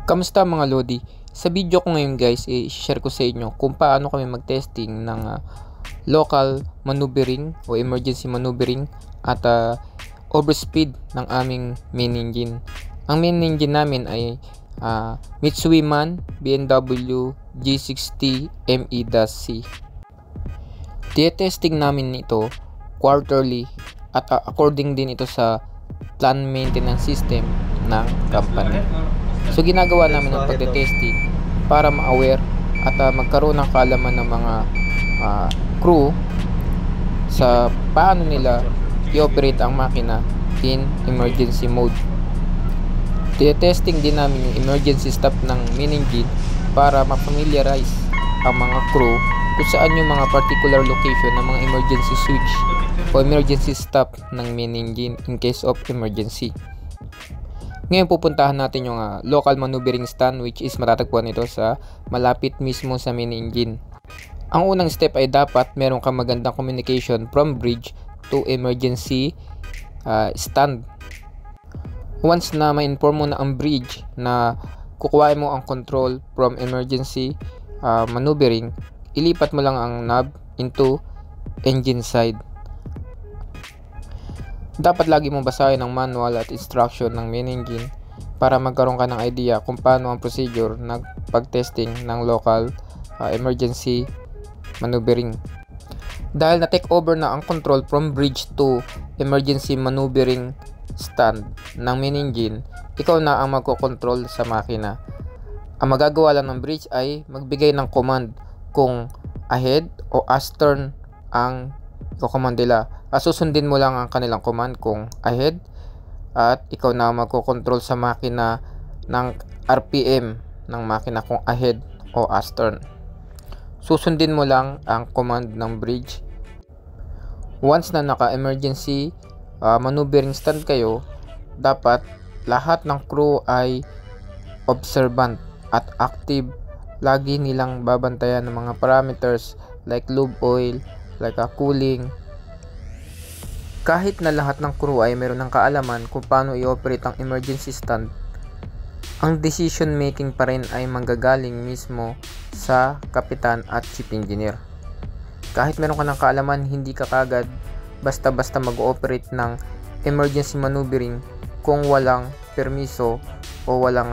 Kamusta mga Lodi? Sa video ko ngayon guys, i-share ko sa inyo kung paano kami mag-testing ng local maneuvering o emergency maneuvering at overspeed ng aming main engine. Ang main engine namin ay Mitsui MAN BMW G60 ME-C. Testing namin ito quarterly at according din ito sa plan maintenance system ng company. So ginagawa namin ang pagte-testing para ma-aware at magkaroon ng kaalaman ng mga crew sa paano nila i-operate ang makina in emergency mode. Testing din namin yung emergency stop ng main engine para ma-familiarize ang mga crew kung saan yung mga particular location ng mga emergency switch o emergency stop ng main engine in case of emergency. Ngayon pupuntahan natin yung local maneuvering stand, which is matatagpuan ito sa malapit mismo sa main engine. Ang unang step ay dapat meron kang magandang communication from bridge to emergency stand. Once na ma-inform mo na ang bridge na kukuhain mo ang control from emergency maneuvering, ilipat mo lang ang knob into engine side. Dapat lagi mong basahin ang manual at instruction ng main engine para magkaroon ka ng idea kung paano ang procedure ng pag-testing ng local emergency maneuvering. Dahil na-take over na ang control from bridge to emergency maneuvering stand ng main engine, ikaw na ang magkocontrol sa makina. Ang magagawa lang ng bridge ay magbigay ng command kung ahead o astern ang i-command nila. Susundin mo lang ang kanilang command kung ahead at ikaw na magkocontrol sa makina ng RPM ng makina kung ahead o astern. Susundin mo lang ang command ng bridge. Once na naka-emergency maneuvering stand kayo, dapat lahat ng crew ay observant at active. Lagi nilang babantayan ng mga parameters like lube oil, like cooling. Kahit na lahat ng crew ay meron ng kaalaman kung paano i-operate ang emergency stand, ang decision making pa rin ay manggagaling mismo sa kapitan at chief engineer. Kahit meron ka ng kaalaman, hindi ka kagad basta-basta mag-ooperate ng emergency maneuvering kung walang permiso o walang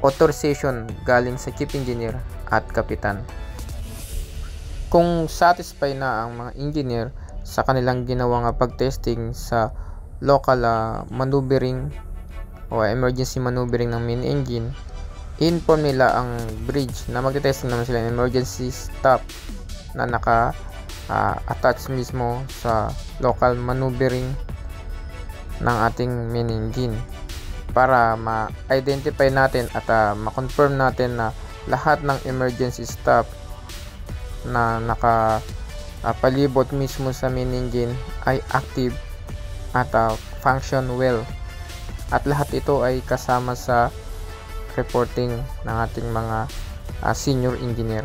authorization galing sa chief engineer at kapitan. Kung satisfied na ang mga engineer sa kanilang ginawang pag-testing sa local maneuvering o emergency maneuvering ng main engine, inform nila ang bridge na magte-testing naman sila ng emergency stop na attach mismo sa local maneuvering ng ating main engine para ma-identify natin at ma-confirm natin na lahat ng emergency stop na palibot mismo sa main engine ay active at function well, at lahat ito ay kasama sa reporting ng ating mga senior engineer.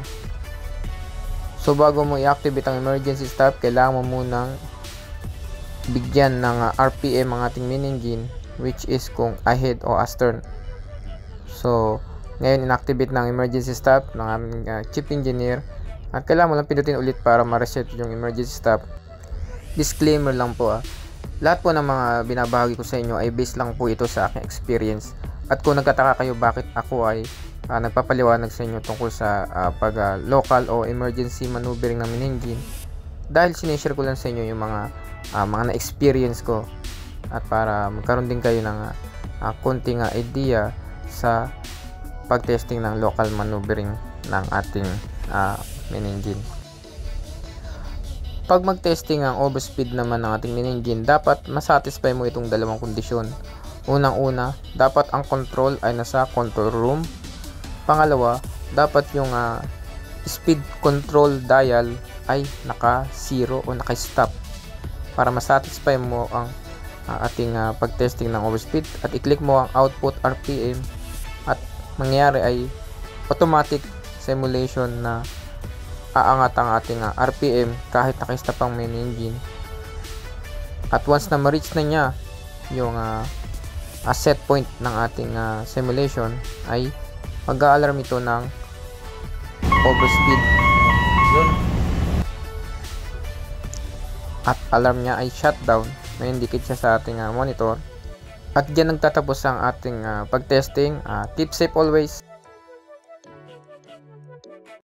So bago mo i-activate ang emergency stop, kailangan mo munang bigyan ng RPM ang ating main engine, which is kung ahead o astern. So ngayon inactivate ng emergency stop ng aming chief engineer, at kailangan mo lang pindutin ulit para ma-reset yung emergency stop. Disclaimer lang po, lahat po ng mga binabahagi ko sa inyo ay based lang po ito sa aking experience. At kung nagtataka kayo bakit ako ay nagpapaliwanag sa inyo tungkol sa pag local o emergency maneuvering ng main engine, dahil sinishare ko lang sa inyo yung mga na-experience ko, at para magkaroon din kayo ng konting idea sa pag-testing ng local maneuvering ng ating main engine. Pag mag-testing ang overspeed naman ng ating main engine, dapat masatisfy mo itong dalawang kondisyon. Unang-una, dapat ang control ay nasa control room. Pangalawa, dapat yung speed control dial ay naka-zero o naka-stop para masatisfy mo ang ating pag-testing ng overspeed, at i-click mo ang output RPM at mangyayari ay automatic simulation na aangat ang ating RPM kahit naka-stop ang main engine. At once na ma-reach na niya yung set point ng ating simulation ay mag-a-alarm ito ng overspeed. Yun. At alarm niya ay shutdown. May indicate siya sa ating monitor. At diyan nagtatapos ang ating pag-testing. Keep safe always.